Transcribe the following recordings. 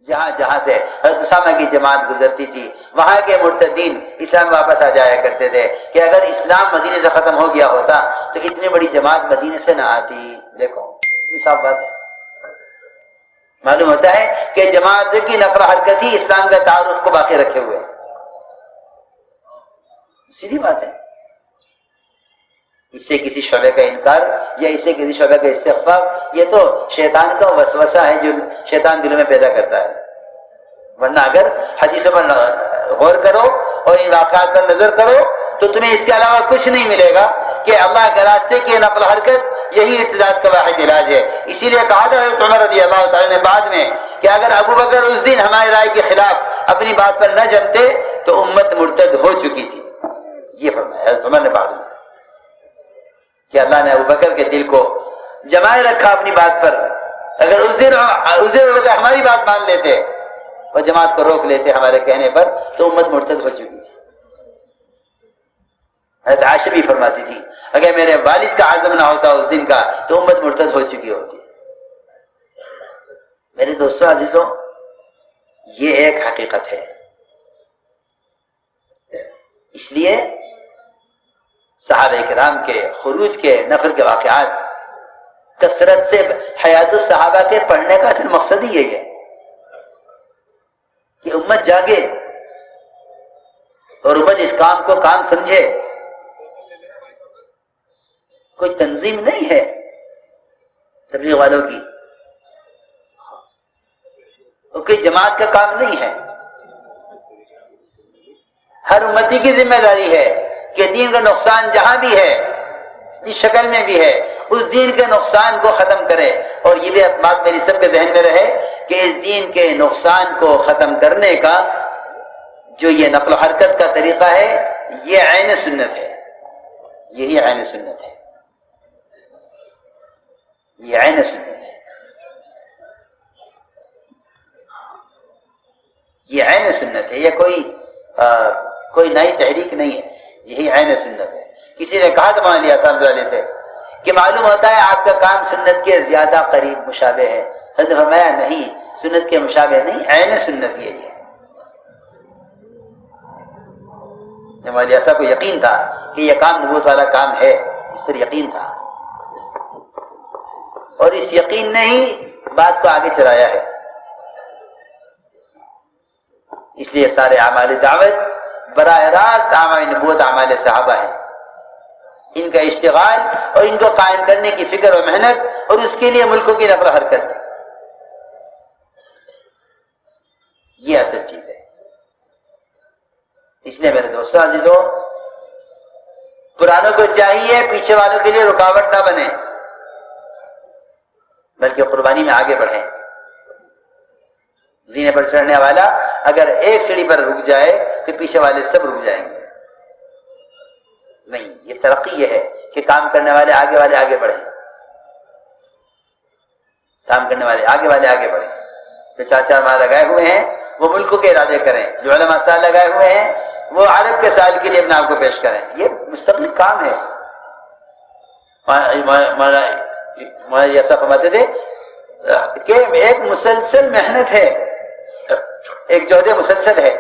جہاں سے حضرت اسامہ کی جماعت گزرتی تھی وہاں کے مرتدین اسلام واپس آ جایا کرتے تھے کہ اگر اسلام مدینے سے ختم ہو گیا ہوتا تو اتنی بڑی جماعت مدینے سے نہ آتی. دیکھو یہ صاف بات ہے. معلوم ہوتا ہے کہ جماعت کی نقل و حرکت ہی اسلام کا تعارف کو باقی رکھے ہوئے. سیدھی بات ہے. اس سے کسی شعبے کا انکار یا اس سے کسی شعبے کا استخفاف یہ تو شیطان کا وسوسہ ہے جو شیطان دلوں میں پیدا کرتا ہے. ورنہ اگر حدیثوں پر غور کرو اور ان واقعات پر نظر کرو تو تمہیں اس کے علاوہ کچھ نہیں ملے گا کہ اللہ کے راستے کی نقل و حرکت یہی ارتداد کا واحد علاج ہے. اسی لیے کہا تھا حضرت عمر رضی اللہ تعالیٰ نے بعد میں کہ اگر ابو بکر اس دن ہماری رائے کے خلاف اپنی بات پر نہ جمتے تو امت مرتد ہو چکی تھی. یہ فرمایا حضرت عمر نے بعد میں کہ اللہ نے ابو بکر کے دل کو جمائے رکھا اپنی بات پر. اگر اس دن ہماری بات مان لیتے اور جماعت کو روک لیتے ہمارے کہنے پر تو امت مرتد ہو چکی تھی. حضرت عائشہ بھی فرماتی تھی اگر میرے والد کا عزم نہ ہوتا اس دن کا تو امت مرتد ہو چکی ہوتی. میرے دوستوں عزیزوں یہ ایک حقیقت ہے. اس لیے صحابہ کرام کے خروج کے نفر کے واقعات کثرت سے حیات الصحابہ کے پڑھنے کا اصل مقصد ہی یہی ہے کہ امت جاگے اور امت اس کام کو کام سمجھے. کوئی تنظیم نہیں ہے تبلیغ والوں کی اور کوئی جماعت کا کام نہیں ہے. ہر امتی کی ذمہ داری ہے کہ دین کا نقصان جہاں بھی ہے جس شکل میں بھی ہے اس دین کے نقصان کو ختم کرے. اور یہ بھی بات میری سب کے ذہن میں رہے کہ اس دین کے نقصان کو ختم کرنے کا جو یہ نقل و حرکت کا طریقہ ہے یہ عین سنت ہے. یہی عین سنت ہے. یہ عین سنت ہے. یہ عین سنت ہے. یہ کوئی نئی تحریک نہیں ہے. یہی عین سنت ہے. کسی نے کہا تھا مولانا صاحب علیہ سے کہ معلوم ہوتا ہے آپ کا کام سنت کے زیادہ قریب مشابہ ہے. حضرت نے فرمایا نہیں سنت کے مشابہ نہیں عین سنت یہی ہے. مولانا صاحب کو یقین تھا کہ یہ کام نبوت والا کام ہے. اس پر یقین تھا اور اس یقین نے ہی بات کو آگے چلایا ہے. اس لیے سارے اعمال دعوت براہ راست اعمال نبوت اعمال صحابہ ہیں. ان کا اشتغال اور ان کو قائم کرنے کی فکر و محنت اور اس کے لیے ملکوں کی نقل و حرکت یہ اصل چیز ہے. اس لیے میرے دوستوں عزیزوں پرانوں کو چاہیے پیچھے والوں کے لیے رکاوٹ نہ بنے بلکہ قربانی میں آگے بڑھیں. زینے پر چڑھنے والا اگر ایک سیڑھی پر رک جائے تو پیچھے والے سب رک جائیں گے. نہیں یہ ترقی یہ ہے کہ کام کرنے والے آگے بڑھیں. کام کرنے والے آگے بڑھیں. جو 4 ماہ لگائے ہوئے ہیں وہ ملکوں کے ارادے کریں. جو علماء سال لگائے ہوئے ہیں وہ عرب کے سال کے لیے اپنے آپ کو پیش کریں. یہ مستقل کام ہے. مولانا ایسا فرماتے تھے کہ ایک مسلسل محنت ہے. ایک جہد مسلسل ہے.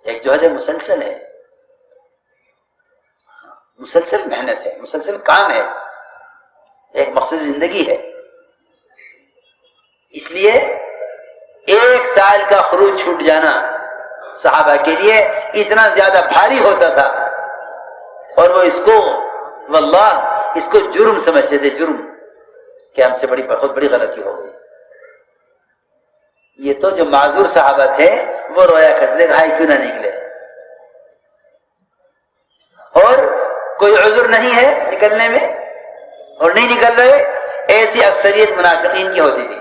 ایک جہد مسلسل ہے. مسلسل محنت ہے. مسلسل کام ہے. ایک مقصد زندگی ہے. اس لیے 1 سال کا خروج چھوٹ جانا صحابہ کے لیے اتنا زیادہ بھاری ہوتا تھا اور وہ اس کو جرم سمجھتے تھے. جرم کہ ہم سے بہت بڑی غلطی ہو گئی. یہ تو جو معذور صحابہ تھے وہ رویا کرتے تھے بھائی کیوں نہ نکلے. اور کوئی عذر نہیں ہے نکلنے میں اور نہیں نکل رہے. ایسی اکثریت منافقین کی ہوتی تھی.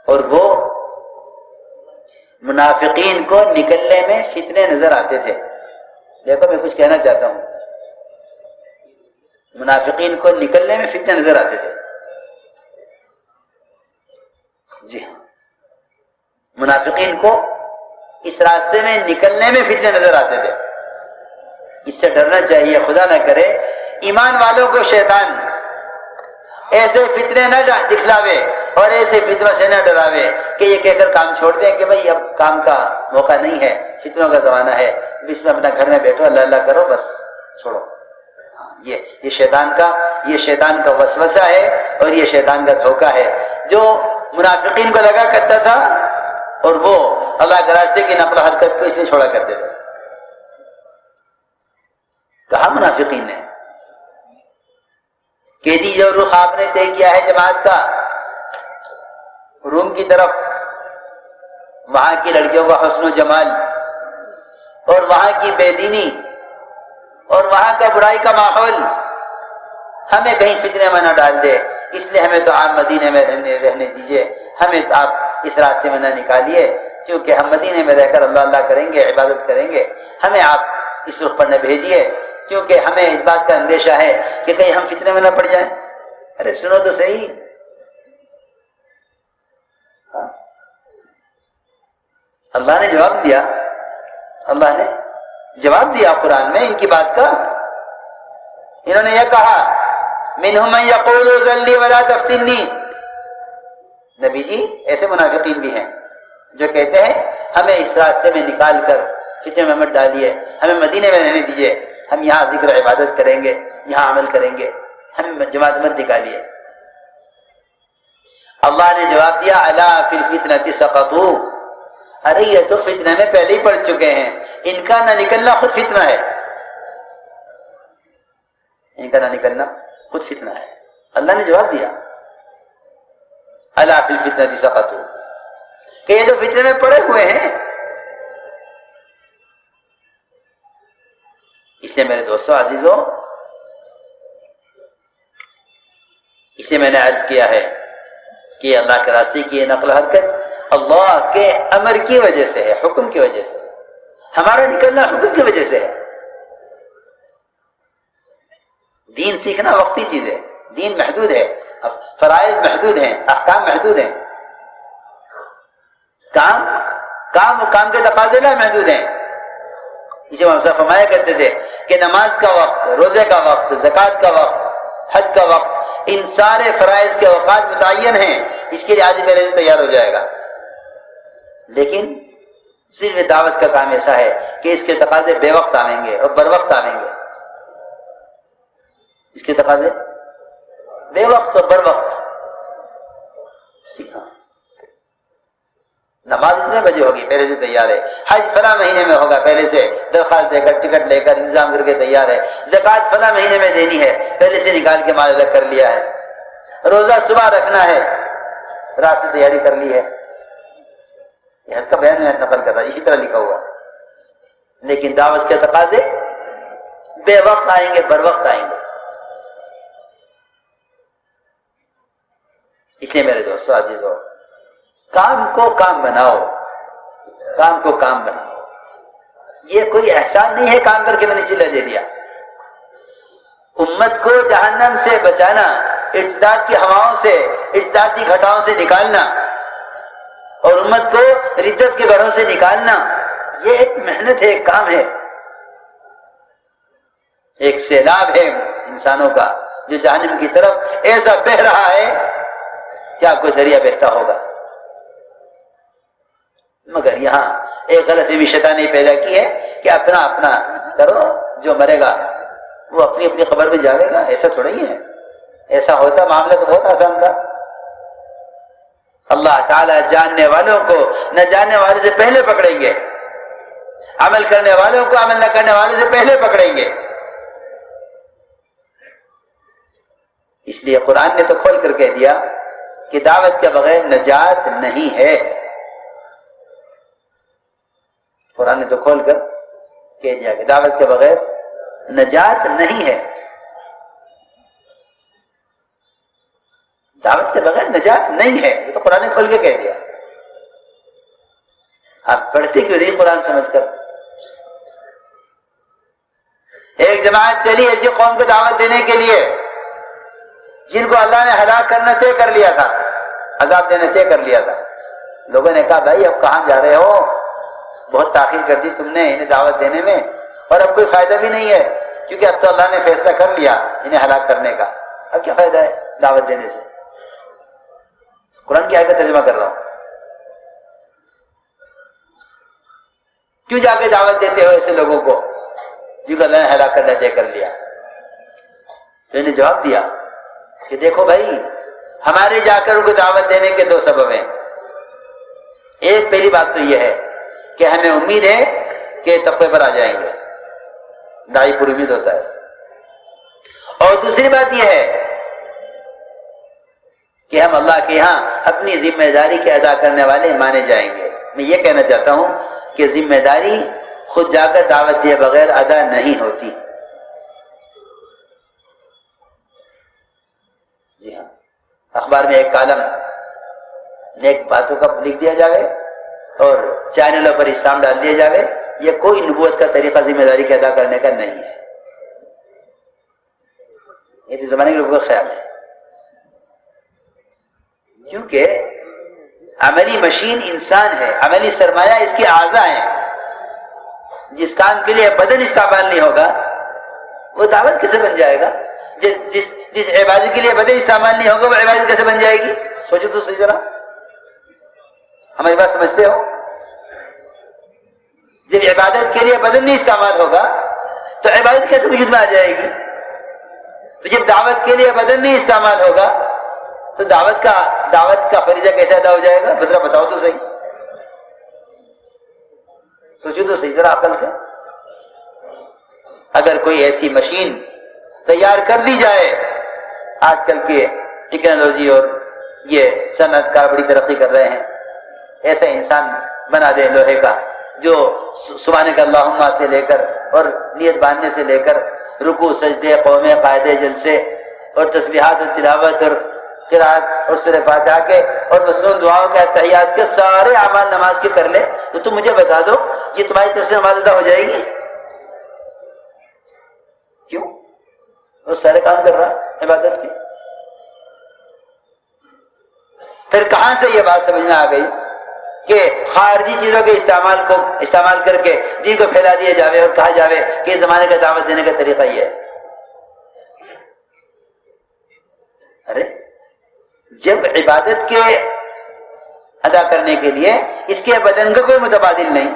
اور وہ منافقین کو نکلنے میں فتنے نظر آتے تھے. دیکھو میں کچھ کہنا چاہتا ہوں. منافقین کو نکلنے میں فتنے نظر آتے تھے. جی ہاں منافقین کو اس راستے میں نکلنے میں فتنے نظر آتے تھے. اس سے ڈرنا چاہیے. خدا نہ کرے ایمان والوں کو شیطان ایسے فتنے نہ دکھلاوے اور ایسے فتنوں سے نہ ڈراوے کہ یہ کہہ کر کام چھوڑ دیں کہ بھائی اب کام کا موقع نہیں ہے، فتنوں کا زمانہ ہے، اس میں اپنا گھر میں بیٹھو، اللہ اللہ کرو، بس چھوڑو۔ یہ شیطان کا وسوسہ ہے اور یہ شیطان کا دھوکہ ہے جو منافقین کو لگا کرتا تھا، اور وہ اللہ کے راستے کی نقل و حرکت کو اس لیے چھوڑا کرتے تھے۔ کہا منافقین نے کہ دی جو رخ آپ نے طے کیا ہے جماعت کا روم کی طرف، وہاں کی لڑکیوں کا حسن و جمال اور وہاں کی بے دینی اور وہاں کا برائی کا ماحول ہمیں کہیں فتنے میں نہ ڈال دے، اس لیے ہمیں تو آپ مدینے میں رہنے دیجئے، ہمیں تو آپ اس راستے میں نہ نکالیے، کیونکہ ہم مدینے میں رہ کر اللہ اللہ کریں گے، عبادت کریں گے، ہمیں آپ اس رخ پر نہ بھیجیے، کیونکہ ہمیں اس بات کا اندیشہ ہے کہ کہیں ہم فتنے میں نہ پڑ جائیں۔ ارے سنو تو صحیح، اللہ نے جواب دیا، اللہ نے جواب دیا قرآن میں ان کی بات کا۔ انہوں نے یہ کہا منہم من یقول ذلی ولا تفتنی، نبی جی ایسے منافقین بھی ہیں جو کہتے ہیں ہمیں اس راستے میں نکال کر فتنے میں مت ڈالیے، ہمیں مدینے میں رہنے دیجیے، ہم یہاں ذکر و عبادت کریں گے، یہاں عمل کریں گے، ہمیں جماعت مت نکالیے۔ اللہ نے جواب دیا الا فی الفتنۃ سقطوا، ارے یہ تو فتنہ میں پہلے ہی پڑ چکے ہیں، ان کا نہ نکلنا خود فتنہ ہے، ان کا نہ نکلنا خود فتنہ ہے۔ اللہ نے جواب دیا الا فی الفتنۃ سقطوا، کہ یہ جو فتنے میں پڑے ہوئے ہیں۔ اس لیے میرے دوستوں عزیزوں، اس لیے میں نے عرض کیا ہے کہ اللہ کے راستے کی یہ نقل حرکت اللہ کے امر کی وجہ سے ہے، حکم کی وجہ سے، ہمارا نکلنا حکم کی وجہ سے ہے۔ دین سیکھنا وقتی چیز ہے، دین محدود ہے، فرائض محدود ہیں، احکام محدود ہیں، کام کے تقاضے لا محدود ہیں۔ اسے ہم سب فرمایا کرتے تھے کہ نماز کا وقت، روزے کا وقت، زکوٰۃ کا وقت، حج کا وقت، ان سارے فرائض کے اوقات متعین ہیں، اس کے لیے آدمی پہلے سے تیار ہو جائے گا۔ لیکن صرف دعوت کا کام ایسا ہے کہ اس کے تقاضے بے وقت آئیں گے اور بر وقت آئیں گے، اس کے تقاضے بے وقت اور بر وقت۔ ٹھیک ہے، نماز اتنے بجے ہوگی پہلے سے تیار ہے، حج فلاں مہینے میں ہوگا پہلے سے درخواست دے کر ٹکٹ لے کر انتظام کر کے تیار ہے، زکوٰۃ فلاں مہینے میں دینی ہے پہلے سے نکال کے مال الگ کر لیا ہے، روزہ صبح رکھنا ہے رات سے تیاری کر لی ہے۔ یہ حج کا بیان میں نقل کر رہا ہے، اسی طرح لکھا ہوا ہے، لیکن دعوت کے تقاضے بے وقت آئیں گے بر وقت آئیں گے۔ اس لیے میرے دوستو عزیزو، کام کو کام بناؤ، کام کو کام بناؤ۔ یہ کوئی احسان نہیں ہے کام کر کے میں نے چلہ دے دیا۔ امت کو جہنم سے بچانا، ارتداد کی ہواؤں سے، ارتداد کی گھٹاؤں سے نکالنا اور امت کو ردت کے گڑھوں سے نکالنا، یہ ایک محنت ہے، ایک کام ہے، ایک سیلاب ہے انسانوں کا جو جہنم کی طرف ایسا بہہ رہا ہے کہ آپ کو دریا بہتا ہوگا۔ مگر یہاں ایک غلط فہمی شیطان نے پیدا کی ہے کہ اپنا اپنا کرو، جو مرے گا وہ اپنی اپنی قبر میں جاوے گا۔ ایسا تھوڑا ہی ہے، ایسا ہوتا معاملہ تو بہت آسان تھا۔ اللہ تعالیٰ جاننے والوں کو نہ جاننے والے سے پہلے پکڑیں گے، عمل کرنے والوں کو عمل نہ کرنے والے سے پہلے پکڑیں گے۔ اس لیے قرآن نے تو کھول کر کہہ دیا کہ دعوت کے بغیر نجات نہیں ہے۔ قرآن نے تو کھول کر کہہ دیا کہ دعوت کے بغیر نجات نہیں ہے، دعوت کے بغیر نجات نہیں ہے، یہ تو قرآن نے کھول کے کہہ دیا۔ آپ پڑھتے کیوں نہیں قرآن سمجھ کر؟ ایک جماعت چلی ایسی قوم کو دعوت دینے کے لیے جن کو اللہ نے ہلاک کرنا طے کر لیا تھا، عذاب دینا طے کر لیا تھا۔ لوگوں نے کہا بھائی اب کہاں جا رہے ہو، بہت تاخیر کر دی تم نے انہیں دعوت دینے میں، اور اب کوئی فائدہ بھی نہیں ہے کیونکہ اب تو اللہ نے فیصلہ کر لیا انہیں ہلاک کرنے کا، اب کیا فائدہ ہے؟ دعوت دینے سے؟ قرآن کی آیت کا ترجمہ کر رہا ہوں. کیوں جا کے دعوت دیتے ہو ایسے لوگوں کو جن کو اللہ نے ہلاک کرنے طے کر لیا؟ تو انہیں جواب دیا کہ دیکھو بھائی، ہمارے جا کر ان کو دعوت دینے کے دو سبب ہیں. ایک پہلی بات تو یہ ہے کہ ہمیں امید ہے کہ تقوی پر آ جائیں گے، داعی پر امید ہوتا ہے. اور دوسری بات یہ ہے کہ ہم اللہ کے ہاں اپنی ذمہ داری کے ادا کرنے والے مانے جائیں گے. میں یہ کہنا چاہتا ہوں کہ ذمہ داری خود جا کر دعوت دیے بغیر ادا نہیں ہوتی. جی ہاں، اخبار میں ایک کالم نیک باتوں کا لکھ دیا جاوے اور چینلوں پر اسلام ڈال دیا جاوے، یہ کوئی نبوت کا طریقہ ذمہ داری کے ادا کرنے کا نہیں ہے. یہ تو زمانے کے لوگوں کا خیال ہے، کیونکہ عملی مشین انسان ہے، عملی سرمایہ اس کی اعضاء ہیں. جس کام کے لیے بدن استعمال نہیں ہوگا وہ دعوت کیسے بن جائے گا؟ جس عبادت کے لیے بدن استعمال نہیں ہوگا وہ عبادت کیسے بن جائے گی؟ سوچو تو صحیح ذرا، ہماری بات سمجھتے ہو؟ جب عبادت کے لیے بدن نہیں استعمال ہوگا تو عبادت کیسے وجود میں آ جائے گی؟ تو جب دعوت کے لیے بدن نہیں استعمال ہوگا تو دعوت کا فریضہ کیسے ادا ہو جائے گا؟ ذرا بتاؤ تو صحیح، سوچو تو صحیح ذرا عقل سے. اگر کوئی ایسی مشین تیار کر دی جائے، آج کل کے ٹیکنالوجی اور یہ صنعت کار بڑی ترقی کر رہے ہیں، ایسا انسان بنا دے لوہے کا جو سبحانک اللہم سے لے کر اور نیت باندھنے سے لے کر رکوع سجدے قومے قاعدے جلسے اور تسبیحات اور تلاوت اور قرات اور سورہ فاتحہ کے اور مصنون دعاؤں کے تحیات کے سارے اعمال نماز کے کر لے، تو تم مجھے بتا دو یہ تمہاری طرف سے نماز ادا ہو جائے گی؟ کیوں؟ وہ سارے کام کر رہا عبادت کے. پھر کہاں سے یہ بات سمجھ میں آ گئی کہ خارجی چیزوں کے استعمال کر کے دین کو پھیلا دیا جاوے اور کہا جاوے کہ اس زمانے کا دعوت دینے کا طریقہ یہ ہے؟ ارے جب عبادت کے ادا کرنے کے لیے اس کے بدن کا کوئی متبادل نہیں،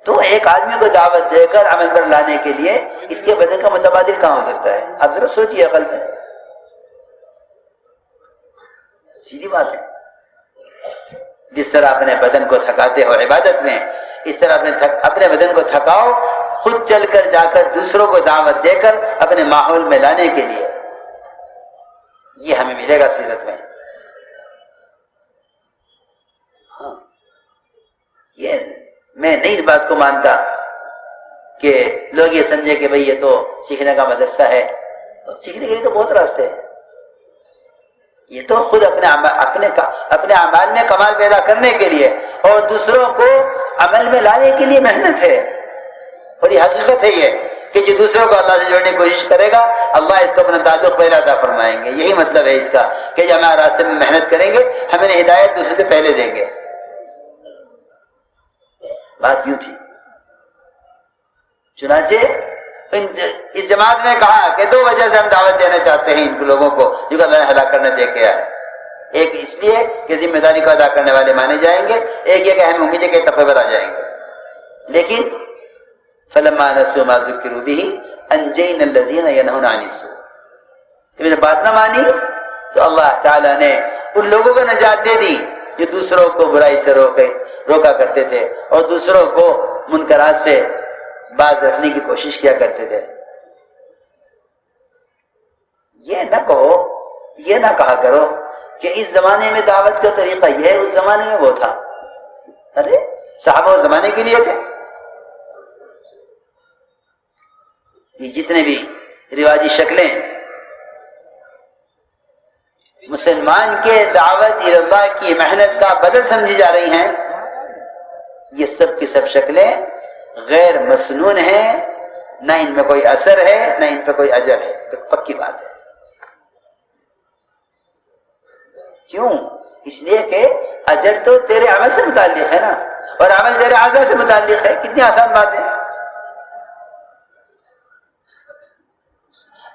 تو ایک آدمی کو دعوت دے کر عمل پر لانے کے لیے اس کے بدن کا متبادل کہاں ہو سکتا ہے؟ آپ ذرا سوچیے عقل سے، سیدھی بات ہے. جس طرح اپنے بدن کو تھکاتے ہو عبادت میں، اس طرح اپنے بدن کو تھکاؤ خود چل کر جا کر دوسروں کو دعوت دے کر اپنے ماحول میں لانے کے لیے. یہ ہمیں ملے گا سیرت میں. ہاں، یہ میں نہیں اس بات کو مانتا کہ لوگ یہ سمجھے کہ بھئی یہ تو سیکھنے کا مدرسہ ہے. سیکھنے کے لیے تو بہت راستے ہیں. یہ تو خود اپنے اعمال میں کمال پیدا کرنے کے لیے اور دوسروں کو عمل میں لانے کے لیے محنت ہے. اور یہ حقیقت ہے یہ کہ جو دوسروں کو اللہ سے جوڑنے کی کوشش کرے گا اللہ اس کو اپنا تعلق پہلے عطا فرمائیں گے. یہی مطلب ہے اس کا کہ جب ہمارے راستے میں محنت کریں گے ہمیں ہدایت دوسرے سے پہلے دیں گے. بات یوں تھی. چنانچہ اس جماعت نے کہا کہ دو وجہ سے ہم دعوت دینا چاہتے ہیں ان لوگوں کو جو کہ اللہ نے ہلاک کرنے دے کے آئے. ایک اس لیے کہ ذمہ داری کو ادا کرنے والے مانے جائیں گے، ایک یہ کہ ہمیں امید ہے کہ تقوی پر آ جائیں گے. لیکن فلما نسوا ما ذکروا به انجینا الذین ینهون عن السوء، جب نے بات نہ مانی تو اللہ تعالی نے ان لوگوں کو نجات دے دی جو دوسروں کو برائی سے روکا کرتے تھے اور دوسروں کو منکرات سے باز رکھنے کی کوشش کیا کرتے تھے. یہ نہ کہا کرو کہ اس زمانے میں دعوت کا طریقہ یہ ہے، اس زمانے میں وہ تھا. ارے صحابہ اس زمانے کے لیے تھے. یہ جتنے بھی رواجی شکلیں مسلمان کے دعوت اللہ کی محنت کا بدل سمجھی جا رہی ہیں، یہ سب کی سب شکلیں غیر مسنون ہیں. نہ ان میں کوئی اثر ہے نہ ان پہ کوئی اجر ہے. تو پکی بات ہے. کیوں؟ اس لیے کہ اجر تو تیرے عمل سے متعلق ہے نا، اور عمل تیرے اعضاء سے متعلق ہے. کتنی آسان بات ہے.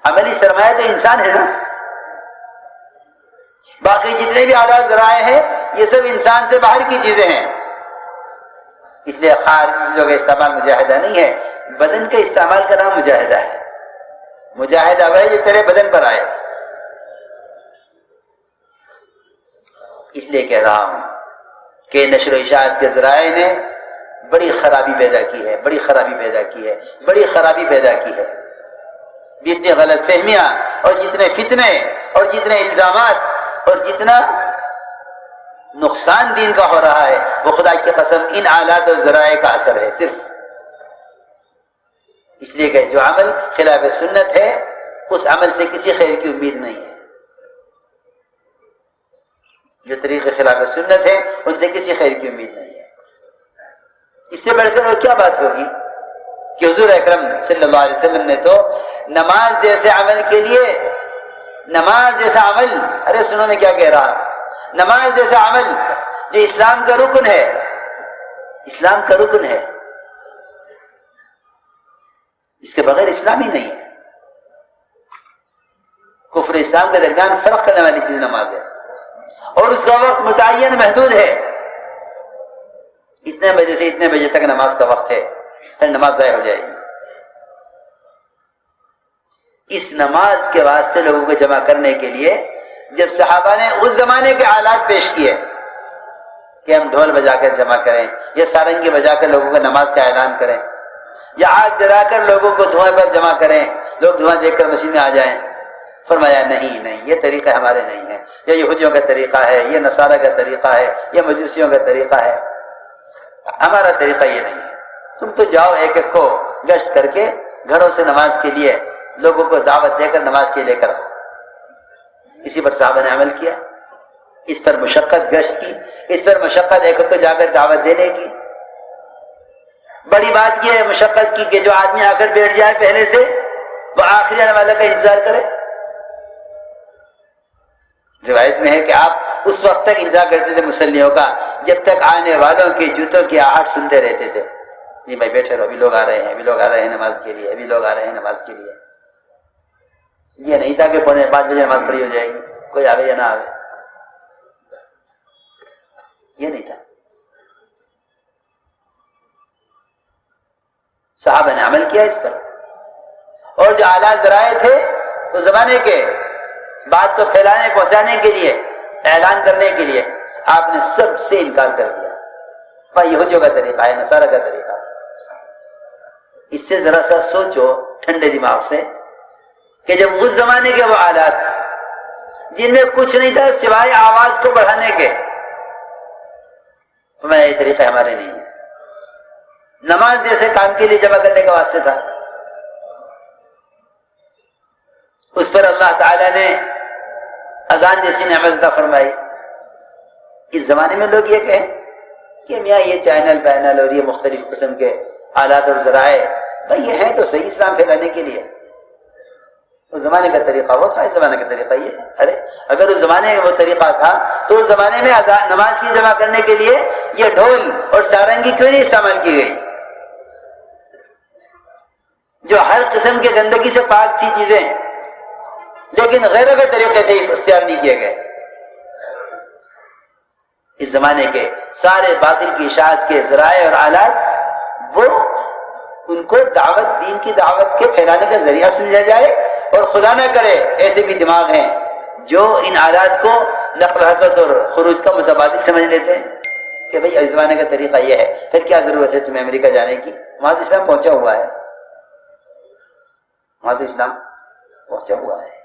عملی سرمایہ تو انسان ہے نا. باقی جتنے بھی آلات ذرائع ہیں یہ سب انسان سے باہر کی چیزیں ہیں، اس لیے خارجی چیزوں کا استعمال مجاہدہ نہیں ہے، بدن کے استعمال کا نام مجاہدہ ہے۔ مجاہدہ وہ ہے جو تیرے بدن پر آئے۔ اس لیے کہہ رہا ہوں کہ نشر و اشاعت کے ذرائع نے بڑی خرابی پیدا کی ہے، بڑی خرابی پیدا کی ہے، بڑی خرابی پیدا کی ہے۔ جتنی غلط فہمیاں اور جتنے فتنے اور جتنے الزامات اور جتنا نقصان دین کا ہو رہا ہے وہ خدا کی قسم ان آلات اور ذرائع کا اثر ہے صرف۔ اس لیے کہ جو عمل خلاف سنت ہے اس عمل سے کسی خیر کی امید نہیں ہے، جو طریقے خلاف سنت ہے ان سے کسی خیر کی امید نہیں ہے۔ اس سے بڑھ کر اور کیا بات ہوگی کہ حضور اکرم صلی اللہ علیہ وسلم نے تو نماز جیسے عمل کے لیے، نماز جیسا عمل، ارے سنو میں کیا کہہ رہا، نماز جیسا عمل جو اسلام کا رکن ہے، اسلام کا رکن ہے، اس کے بغیر اسلام ہی نہیں ہے۔ کفر اسلام کے درمیان فرق کرنے والی چیز نماز ہے، اور اس کا وقت متعین محدود ہے، اتنے بجے سے اتنے بجے تک نماز کا وقت ہے، پھر نماز ضائع ہو جائے گی۔ اس نماز کے واسطے لوگوں کو جمع کرنے کے لیے جب صحابہ نے اس زمانے کے آلات پیش کیے کہ ہم ڈھول بجا کر جمع کریں یا سارنگی بجا کر لوگوں کو نماز کا اعلان کریں یا آگ جلا کر لوگوں کو دھوئیں پر جمع کریں، لوگ دھواں دیکھ کر مسجد میں آ جائیں، فرمایا نہیں، یہ طریقہ ہمارے نہیں ہے، یہ یہودیوں کا طریقہ ہے، یہ نصارہ کا طریقہ ہے، یہ مجوسیوں کا طریقہ ہے، ہمارا طریقہ یہ نہیں ہے۔ تم تو جاؤ ایک ایک کو گشت کر کے گھروں سے نماز کے لیے لوگوں کو دعوت دے کر نماز کے لے کر آؤ۔ اسی پر صحابہ نے عمل کیا، اس پر مشقت گشت کی، اس پر مشقت ایک ایک کو جا کر دعوت دینے کی۔ بڑی بات یہ ہے مشقت کی کہ جو آدمی آ کر بیٹھ جائے پہلے سے وہ آخری آنے والا کا انتظار کرے۔ روایت میں ہے کہ آپ اس وقت تک انتظار کرتے تھے مصلیوں کا جب تک آنے والوں کے جوتوں کی آہٹ سنتے رہتے تھے، نہیں بھائی بیٹھے رہو، ابھی لوگ آ رہے ہیں، ابھی لوگ آ رہے ہیں نماز کے لیے، ابھی لوگ آ رہے ہیں نماز کے لیے۔ یہ نہیں تھا کہ 4:45 بجے نماز پڑھی ہو جائے گی، کوئی آوے یا نہ آوے، یہ نہیں تھا۔ صحابہ نے عمل کیا اس پر، اور جو آلات ذرائع تھے اس زمانے کے بات کو پھیلانے پہنچانے کے لیے، اعلان کرنے کے لیے، آپ نے سب سے انکار کر دیا۔ بھائی یہودیوں کا طریقہ ہے، نصارہ کا طریقہ ہے۔ اس سے ذرا سا سوچو ٹھنڈے دماغ سے کہ جب اس زمانے کے وہ آلات جن میں کچھ نہیں تھا سوائے آواز کو بڑھانے کے، میں یہ طریقہ ہمارے نہیں ہے، نماز جیسے کام کے لیے جمع کرنے کا واسطے تھا، اس پر اللہ تعالی نے اذان جیسی نعمت عطا فرمائی۔ اس زمانے میں لوگ یہ کہیں کہ میاں یہ چینل پینل اور یہ مختلف قسم کے آلات اور ذرائع بھائی یہ ہیں تو صحیح اسلام پھیلانے کے لیے، اس زمانے کا طریقہ وہ تھا، اس زمانے کا طریقہ یہ ہے۔ ارے اگر اس زمانے میں وہ طریقہ تھا تو اس زمانے میں نماز کی جمع کرنے کے لیے یہ ڈھول اور سارنگی کیوں نہیں استعمال کی گئی، جو ہر قسم کے گندگی سے پاک تھی چیزیں، لیکن غیروں کے طریقے تھے اختیار نہیں کیے گئے۔ اس زمانے کے سارے باطل کی اشاعت کے ذرائع اور آلات وہ ان کو دعوت، دین کی دعوت کے پھیلانے کا ذریعہ سمجھا جائے، اور خدا نہ کرے ایسے بھی دماغ ہیں جو ان آلات کو نقل و حرکت اور خروج کا متبادل سمجھ لیتے ہیں کہ بھئی اس زمانے کا طریقہ یہ ہے، پھر کیا ضرورت ہے تمہیں امریکہ جانے کی، وہاں تو اسلام پہنچا ہوا ہے، وہاں تو اسلام پہنچا ہوا ہے۔